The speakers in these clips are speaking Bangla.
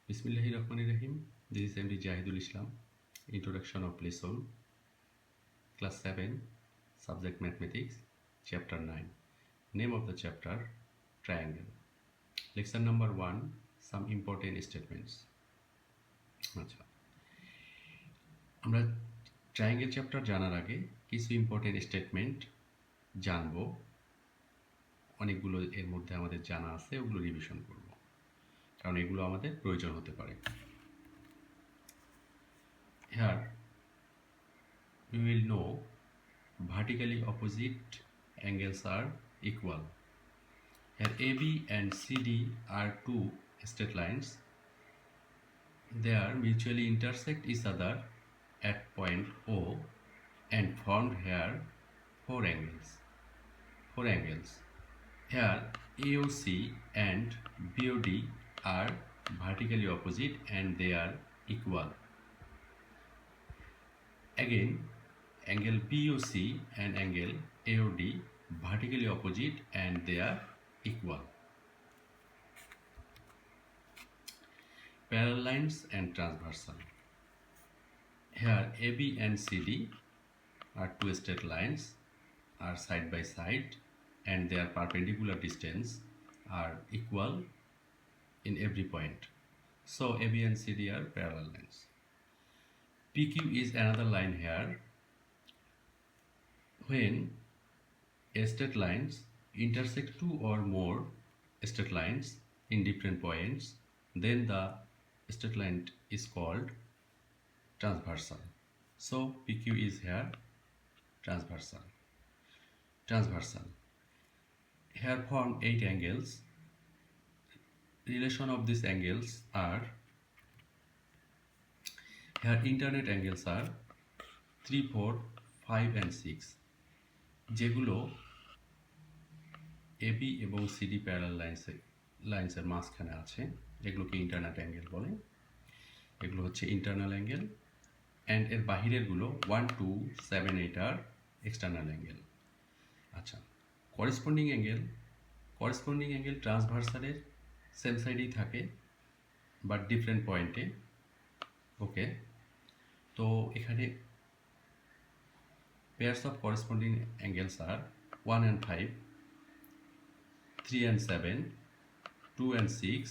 Bismillahirrahmanirrahim. This is MD Jahidul Islam. Introduction of Lesson, Class 7, Subject Mathematics, Chapter 9. Name of the chapter, Triangle. Lesson number 1, Some Important Statements. আচ্ছা, আমরা ট্রায়াঙ্গেল চ্যাপ্টার জানার আগে কিছু ইম্পর্টেন্ট স্টেটমেন্ট জানবো। অনেকগুলো এর মধ্যে আমাদের জানা আছে, ওগুলো রিভিশন করব, কারণ এগুলো আমাদের প্রয়োজন হতে পারে। Here we will know vertically opposite angles are equal. Here AB and CD are two straight lines. They are mutually intersect each other at point O and form here four angles. Here AOC and BOD are vertically opposite and they are equal. Again, angle BOC and angle AOD vertically opposite and they are equal. Parallel lines and transversal. Here AB and CD are two straight lines, are side by side, and their perpendicular distance are equal in every point. So AB and CD are parallel lines. PQ is another line here. When straight lines intersect two or more straight lines in different points, then the straight line is called transversal. So PQ is here transversal. Here form 8 angles. Relation of these angles are, here internet angles are 3, 4, 5 and 6, যেগুলো AB এবং CD প্যারালাল লাইন্সের মাঝখানে আছে, এগুলোকে ইন্টারনাল অ্যাঙ্গেল বলে। এগুলো হচ্ছে ইন্টারনাল অ্যাঙ্গেল, অ্যান্ড এর বাহিরেরগুলো 1, 2, 7, 8 আর এক্সটার্নাল অ্যাঙ্গেল। আচ্ছা, করেসপন্ডিং অ্যাঙ্গেল ট্রান্সভার্সালের সেম সাইডেই থাকে বাট ডিফারেন্ট পয়েন্টে। ওকে, তো এখানে pairs of corresponding angles are 1 and 5, 3 and 7, 2 and 6,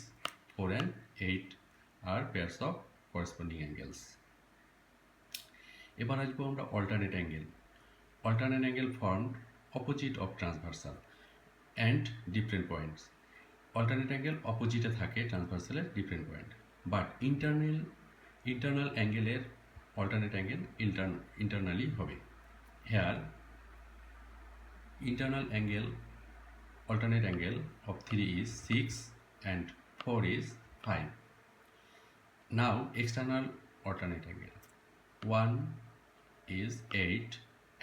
4 and 8 are pairs of corresponding angles. এবার আসবো আমরা alternate angle formed opposite of transversal and different points. Alternate angle অপোজিটে থাকে ট্রান্সভার্সালের ডিফারেন্ট পয়েন্ট, বাট ইন্টারনাল অ্যাঙ্গেলের অল্টারনেট অ্যাঙ্গেল ইন্টারনালি হবে। Here alternate angle of 3 is 6 and 4 is 5. Now external alternate angle, 1 is 8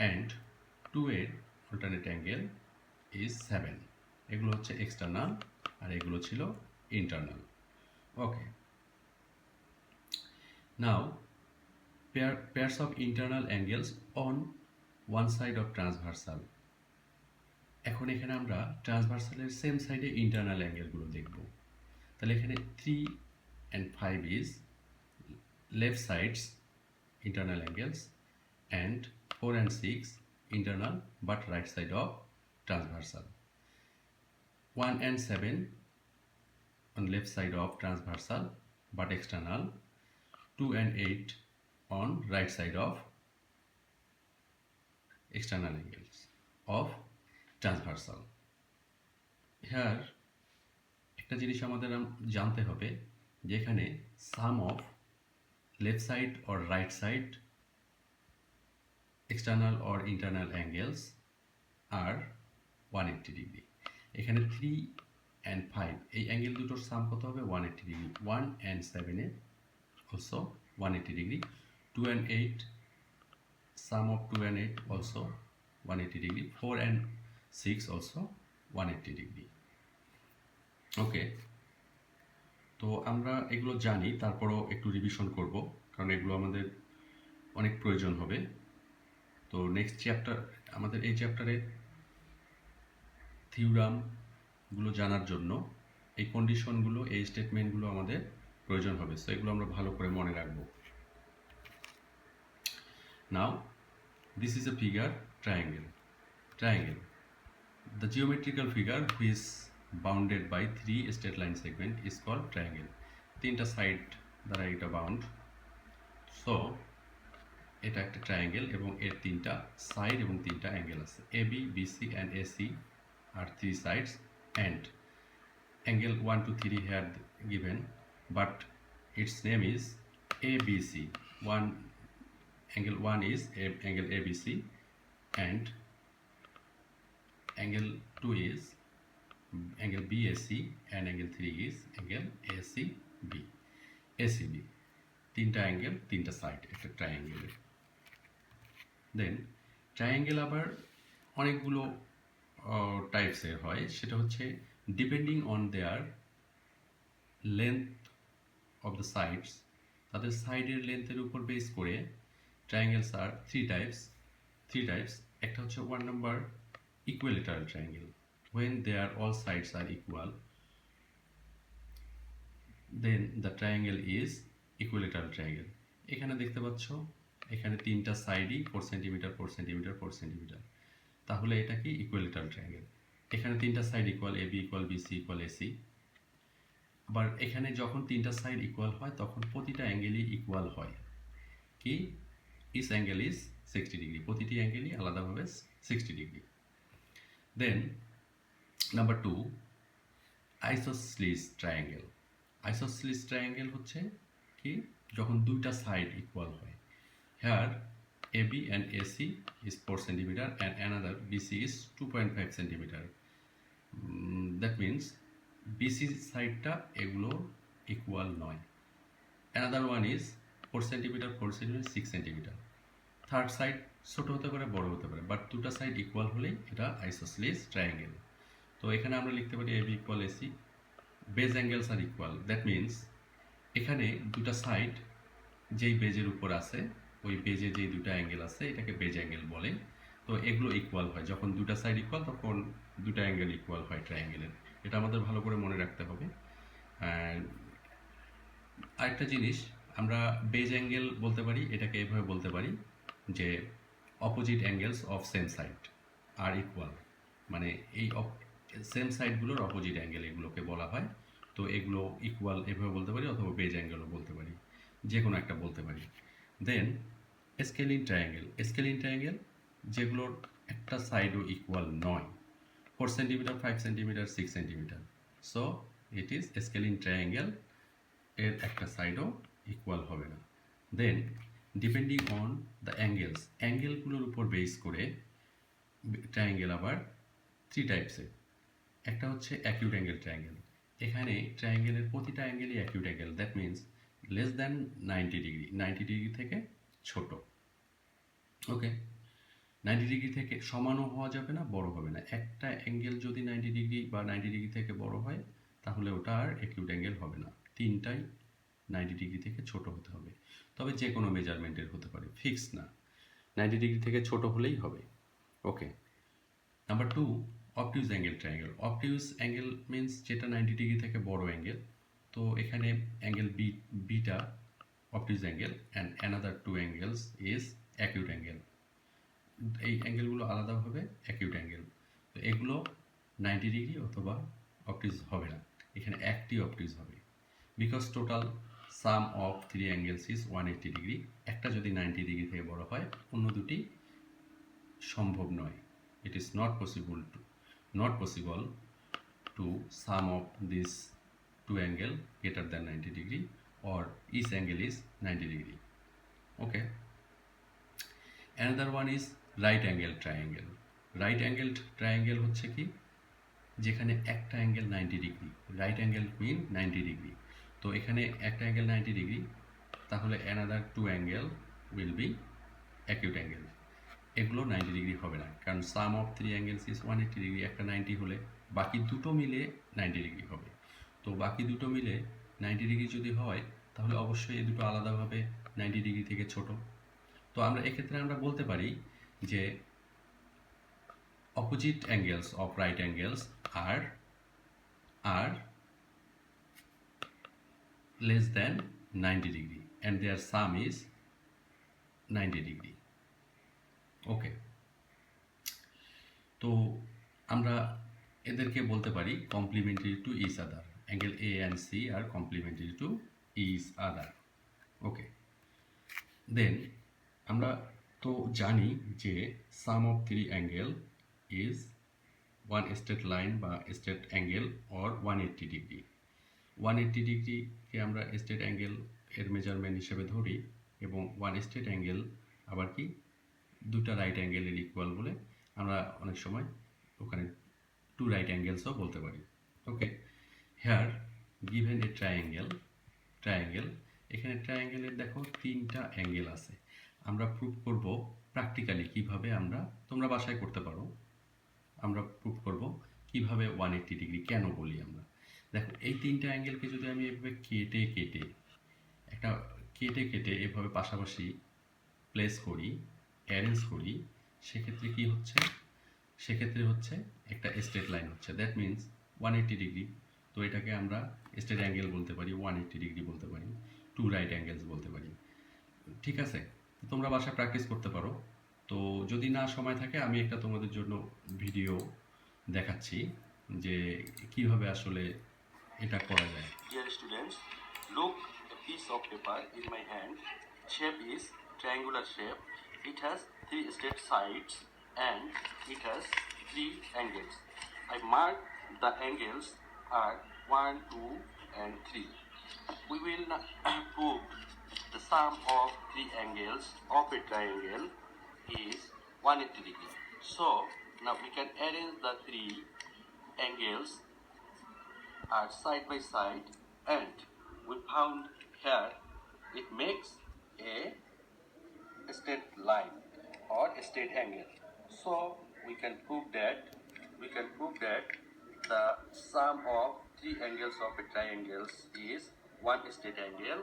and 2 এর alternate angle is 7. এগুলো হচ্ছে এক্সটার্নাল আর এগুলো ছিল internal. Okay, now pairs of internal angles on one side of transversal. এখন এখানে আমরা ট্রান্সভার্সালের সেম সাইডে ইন্টারনাল অ্যাঙ্গেলগুলো দেখব। তাহলে এখানে 3 and 5 is left sides internal angles and 4 and 6 internal but right side of transversal. 1 and 7 on left side of transversal but external. 2 and 8 on right side of external angles of transversal. হ্যার একটা জিনিস আমাদের জানতে হবে যে এখানে sum of left side or right side external or internal angles আর 180 ডিগ্রি। এখানে 3 and 5 এই অ্যাঙ্গেল দুটোর সাম কত হবে? 180 ডিগ্রি। 1 and 7 এর also 180 degree. 2 and 8 sum of 2 and 8 also 180 degree. 4 and 6 also 180 degree. Okay, তো আমরা এগুলো জানি, তারপরও একটু রিভিশন করব কারণ এগুলো আমাদের অনেক প্রয়োজন হবে। তো নেক্সট চ্যাপ্টার, আমাদের এই চ্যাপ্টারে থিওরামগুলো জানার জন্য এই কন্ডিশনগুলো, এই স্টেটমেন্টগুলো আমাদের প্রয়োজন হবে। সো এগুলো আমরা ভালো করে মনে রাখবো। Now this is a figure triangle. The geometrical figure which is bounded by three straight line segment is called triangle. তিনটা সাইড দ্বারা এটা বাউন্ড। সো এটা একটা ট্রায়াঙ্গেল এবং এর তিনটা সাইড এবং তিনটা অ্যাঙ্গেল আছে। AB, BC and AC are three sides and angle 1 to 3 had given, but its name is ABC. Angle 1 is angle ABC and angle 2 is angle BAC and angle 3 is angle ACB. তিনটা অ্যাঙ্গেল, তিনটা সাইড একটা ট্রায়াঙ্গেলের। দেন ট্রায়াঙ্গেল আবার অনেকগুলো টাইপসের হয়। সেটা হচ্ছে depending on their length of the sides, তাদের সাইডের লেন্থের উপর বেস করে ট্রায়াঙ্গেলস আর থ্রি টাইপস। একটা হচ্ছে 1 নম্বর equilateral triangle, when their all sides are equal then the triangle is equilateral triangle. এখানে দেখতে পাচ্ছ এখানে তিনটা সাইডই 4 সেন্টিমিটার 4 সেন্টিমিটার 4 সেন্টিমিটার, তাহলে এটা কি ইকুইলেটারাল ট্রায়াঙ্গেল। এখানে তিনটা side equal, AB equal BC equal AC। আবার এখানে যখন তিনটা সাইড ইকুয়াল হয় তখন প্রতিটা অ্যাঙ্গেলই ইকুয়াল হয়। কি ইস অ্যাঙ্গেল ইজ 60 ডিগ্রি, প্রতিটি অ্যাঙ্গেলই আলাদাভাবে 60 degree. Then number 2 isosceles triangle. Isosceles triangle হচ্ছে কি যখন দুইটা সাইড ইকুয়াল হয়। Here AB and AC is 4 centimeter and another BC is 2.5 centimeter. That means BC সাইডটা এগুলো ইকুয়াল নয়। another one is 4 centimeter 4 centimeter 6 centimeter. Third side ছোট হতে পারে বড় হতে পারে, বাট দুটা সাইড ইকুয়াল হলেই এটা আইসোসেলিস ট্রায়াঙ্গেল। তো এখানে আমরা লিখতে পারি AB equal AC, base angles are equal. That means এখানে দুটা সাইড যেই বেজের উপর আছে ওই বেজে যেই দুটা অ্যাঙ্গেল আছে এটাকে বেজ অ্যাঙ্গেল বলে। তো এগুলো ইকুয়াল হয়, যখন দুটা সাইড ইকুয়াল তখন দুটা অ্যাঙ্গেল ইকুয়াল হয় ট্রায়াঙ্গেলের। এটা আমাদের ভালো করে মনে রাখতে হবে। আরেকটা জিনিস, আমরা বেজ অ্যাঙ্গেল বলতে পারি, এটাকে এভাবে বলতে পারি যে opposite angles of same side are equal, মানে এই সেম সাইডগুলোর অপোজিট অ্যাঙ্গেল এগুলোকে বলা হয়। তো এগুলো ইকুয়াল এভাবে বলতে পারি, অথবা বেজ অ্যাঙ্গেলও বলতে পারি, যে কোনো একটা বলতে পারি। দেন স্কেলিন ট্রায়াঙ্গেল যেগুলোর একটা সাইডও ইকুয়াল নয়, 4 centimetre 5 centimetre 6 centimetre. So it is scaling triangle, এর একটা সাইডও ইকুয়াল হবে না। দেন ডিপেন্ডিং অন দ্য অ্যাঙ্গেলগুলোর উপর বেস করে ট্রায়াঙ্গেল আবার থ্রি টাইপসের। একটা হচ্ছে অ্যাকিউট অ্যাঙ্গেল ট্রায়াঙ্গেল। এখানে ট্রায়াঙ্গেলের প্রতিটা অ্যাঙ্গেলই acute angle, that means less than 90 degree, 90 degree থেকে ছোট। ওকে, 90 ডিগ্রি থেকে সমানও হওয়া যাবে না, বড় হবে না। একটা অ্যাঙ্গেল যদি 90 ডিগ্রি বা 90 ডিগ্রি থেকে বড় হয় তাহলে ওটা আর অ্যাকিউট অ্যাঙ্গেল হবে না। তিনটাই 90 ডিগ্রি থেকে ছোট হতে হবে, তবে যে কোনো মেজারমেন্টের হতে পারে, ফিক্স না, 90 ডিগ্রি থেকে ছোট হলেই হবে। Okay, number 2 obtuse angle triangle. Obtuse angle means যেটা 90 ডিগ্রি থেকে বড় অ্যাঙ্গেল। তো এখানে angle beta obtuse angle and another 2 angles is acute angle. এই অ্যাঙ্গেলগুলো আলাদাভাবে অ্যাকিউট অ্যাঙ্গেল। তো এগুলো 90 ডিগ্রি অথবা অবটিউজ হবে না, এখানে একটি অবটিউজ হবে। Because total some of 3 angles is 180 degree. একটা যদি 90 ডিগ্রি থেকে বড় হয়, অন্য দুটি সম্ভব নয়। It is not possible to sum of these two angle greater than 90 degree or each angle is 90 degree. Okay, another one is right angle triangle. Right angled triangle হচ্ছে কি যেখানে একটা অ্যাঙ্গেল 90 ডিগ্রি, রাইট অ্যাঙ্গেল মিন 90 ডিগ্রি। তো এখানে একটা অ্যাঙ্গেল 90 ডিগ্রি, তাহলে another 2 angle will be acute angle. এগুলো 90 ডিগ্রি হবে না, কারণ সাম অফ 3 অ্যাঙ্গেলস ইজ 180 ডিগ্রি। একটা 90 হলে বাকি দুটো মিলে 90 ডিগ্রি হবে। তো বাকি দুটো মিলে 90 ডিগ্রি যদি হয় তাহলে অবশ্যই এই দুটো আলাদাভাবে 90 ডিগ্রি থেকে ছোট। তো আমরা এক্ষেত্রে আমরা বলতে পারি যে opposite angles of right angles are less than 90 degree and their sum is 90 degree. Okay, তো আমরা এদেরকে বলতে পারি complementary to each other. Angle A and C are complementary to each other. Okay, then আমরা তো জানি যে sum of three angle is one straight line বা স্ট্রেট অ্যাঙ্গেল অর 180 ডিগ্রি। 180 ডিগ্রিকে আমরা স্ট্রেট অ্যাঙ্গেল এর মেজারমেন্ট হিসেবে ধরি, এবং ওয়ান স্ট্রেট অ্যাঙ্গেল আবার কি দুটা রাইট অ্যাঙ্গেলের ইকুয়াল বলে আমরা অনেক সময় ওখানে টু রাইট অ্যাঙ্গেলসও বলতে পারি। ওকে, হেয়ার গিভেন এ ট্রায়াঙ্গেল, এখানে ট্রায়াঙ্গেলের দেখো তিনটা অ্যাঙ্গেল আছে। আমরা প্রুভ করব প্র্যাকটিক্যালি কিভাবে, তোমরা বাসায় করতে পারো। আমরা প্রুভ করব কিভাবে 180 ডিগ্রি কেন বলি আমরা। দেখো এই তিনটা অ্যাঙ্গেলকে যদি আমি এভাবে কেটে এভাবে পাশাপাশি প্লেস করি, অ্যারেঞ্জ করি, সেক্ষেত্রে কি হচ্ছে, সেক্ষেত্রে হচ্ছে একটা স্ট্রেট লাইন হচ্ছে। That means 180 degree. তো এটাকে আমরা স্ট্রেট অ্যাঙ্গেল বলতে পারি, 180 ডিগ্রি বলতে পারি, টু রাইট অ্যাঙ্গেলস বলতে পারি। ঠিক আছে, তোমরা বাসায় প্র্যাকটিস করতে পারো। তো যদি না সময় থাকে আমি একটা তোমাদের জন্য ভিডিও দেখাচ্ছি যে কিভাবে আসলে এটা করা যায়। Dear students, look, a piece of paper in my hand. Shape is triangular shape. It has three straight sides and it has three angles. I mark the angles are 1, 2 and 3. We will prove the sum of three angles of a triangle is 180 degree. So now we can arrange the three angles are side by side, and we found here it makes a straight line or a straight angle. So we can prove that the sum of three angles of a triangle is one straight angle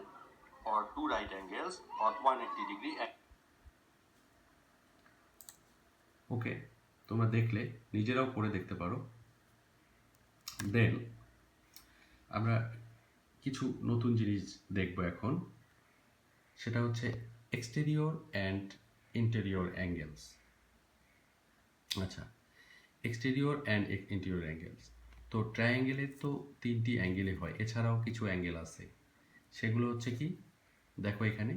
or two right angles or 180 degree. ওকে, তোমরা দেখলে নিজেরাও করে দেখতে পারো। দেন আমরা কিছু নতুন জিনিস দেখব এখন, সেটা হচ্ছে এক্সটেরিয়র অ্যান্ড ইন্টেরিয়র অ্যাঙ্গেলস। আচ্ছা, এক্সটেরিয়র অ্যান্ড ইন্টেরিয়র অ্যাঙ্গেলস, তো ট্রায়াঙ্গেলের তো তিনটি অ্যাঙ্গেলে হয়, এছাড়াও কিছু অ্যাঙ্গেল আছে। সেগুলো হচ্ছে কি, দেখো এখানে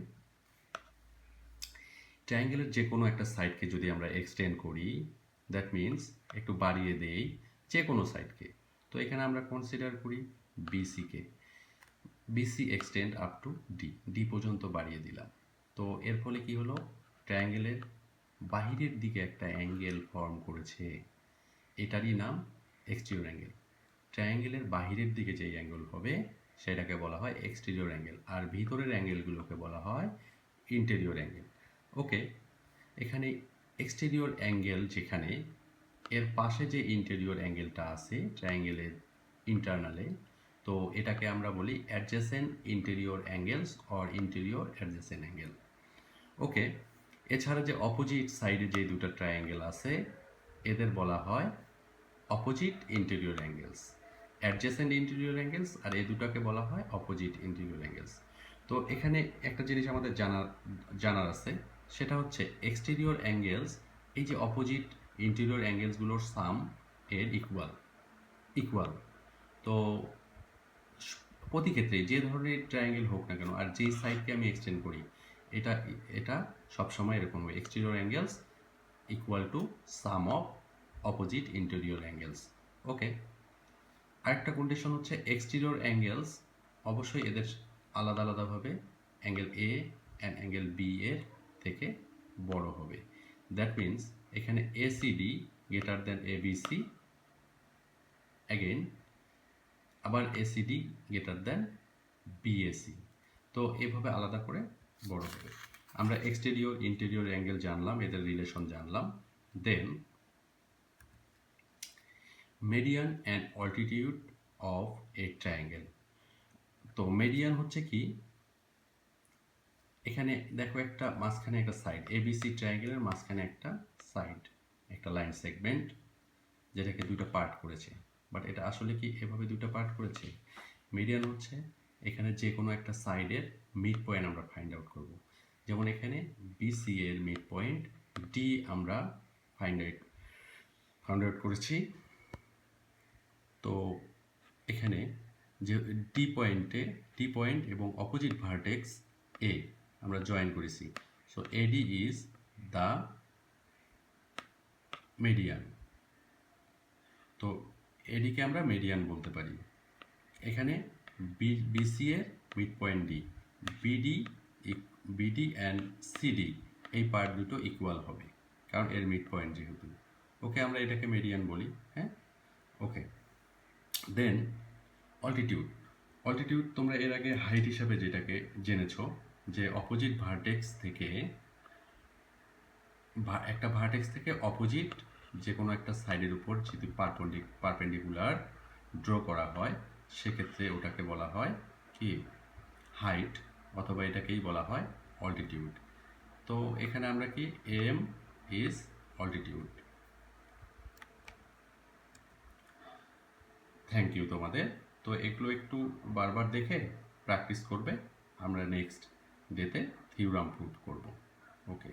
ট্রায়াঙ্গেলের যে কোনো একটা সাইডকে যদি আমরা এক্সটেন্ড করি, দ্যাট মিনস একটু বাড়িয়ে দেই যে কোনো সাইডকে, তো এখানে আমরা কনসিডার করি বিসিকে, BC extend up to D পর্যন্ত বাড়িয়ে দিলাম। তো এর ফলে কি হলো, ট্রায়াঙ্গেলের বাহিরের দিকে একটা অ্যাঙ্গেল ফর্ম করেছে, এটারই নাম এক্সটেরিয়র অ্যাঙ্গেল। ট্রায়াঙ্গেলের বাহিরের দিকে যে অ্যাঙ্গেল হবে সেটাকে বলা হয় এক্সটেরিয়র অ্যাঙ্গেল, আর ভিতরের অ্যাঙ্গেলগুলোকে বলা হয় ইন্টেরিয়র অ্যাঙ্গেল। ওকে, এখানে এক্সটেরিয়র অ্যাঙ্গেল যেখানে, এর পাশে যে ইন্টেরিয়র অ্যাঙ্গেলটা আছে ট্রায়াঙ্গেলের ইন্টারনালে, তো এটাকে আমরা বলি adjacent interior angles or interior adjacent angle. Okay, এছাড়া যে অপোজিট সাইডে যে দুটো ট্রায়াঙ্গেল আছে এদের বলা হয় opposite interior angles, adjacent interior angles, আর এই দুটাকে বলা হয় অপোজিট ইন্টেরিয়র অ্যাঙ্গেলস। তো এখানে একটা জিনিস আমাদের জানার আছে, সেটা হচ্ছে এক্সটেরিয়র অ্যাঙ্গেলস, এই যে অপোজিট ইন্টেরিয়র অ্যাঙ্গেলসগুলোর সাম এর ইকুয়াল। তো প্রতি ক্ষেত্রে যে ধরনের ট্রায়াঙ্গেল হোক না কেন, আর যেই সাইডকে আমি এক্সটেন্ড করি, এটা সবসময় এরকম হবে, exterior angles equal to sum of opposite interior angles. Okay, আরেকটা কন্ডিশন হচ্ছে এক্সটেরিয়র অ্যাঙ্গেলস অবশ্যই এদের আলাদা আলাদাভাবে angle A and angle B এর থেকে বড় হবে। দ্যাট মিনস এখানে ACD greater than ABC, again আবার এসিডি গ্রেটার দ্যান বিএসি, তো এভাবে আলাদা করে বড় হবে। আমরা এক্সটেরিয়র ইন্টেরিয়র অ্যাঙ্গেল জানলাম, এদের রিলেশন জানলাম। Then median and altitude of a triangle. তো মেডিয়ান হচ্ছে কি, এখানে দেখো একটা মাঝখানে একটা সাইড, এবিসি ট্রায়াঙ্গেলের মাঝখানে একটা সাইড, একটা লাইন সেগমেন্ট যেটাকে দুটো পার্ট করেছে, বাট এটা আসলে কি এভাবে দুটো পার্ট করেছে। মিডিয়ান হচ্ছে এখানে যে কোনো একটা সাইডের মিড পয়েন্ট আমরা ফাইন্ড আউট করব। যেমন এখানে বিসি এর মিড পয়েন্ট ডি আমরা ফাইন্ড আউট করেছি। তো এখানে যে ডি পয়েন্ট এবং অপোজিট ভার্টেক্স এ আমরা জয়েন করেছি। So eddy is the median. তো এডিকে আমরা মেডিয়ান বলতে পারি। এখানে বিসি এর mid point D, BD and CD এই পার্ট দুটো ইকুয়াল হবে, কারণ এর মিড পয়েন্ট যেহেতু। ওকে, আমরা এটাকে মেডিয়ান বলি। হ্যাঁ, ওকে। দেন অল্টিটিউড তোমরা এর আগে হাইট হিসাবে যেটাকে জেনেছো, যে অপোজিট ভার্টেক্স থেকে একটা ভার্টেক্স থেকে অপোজিট যে কোনো একটা সাইডের উপর যদি পারপেন্ডিকুলার ড্র করা হয়, সেক্ষেত্রে ওটাকে বলা হয় কি হাইট, অথবা এটাকেই বলা হয় অল্টিটিউড। তো এখানে আমরা কি M is altitude. Thank you তোমাদের। তো এগুলো একটু বারবার দেখে প্র্যাকটিস করবে। আমরা নেক্সট ডেতে থিওরাম প্রুভ করব। ওকে।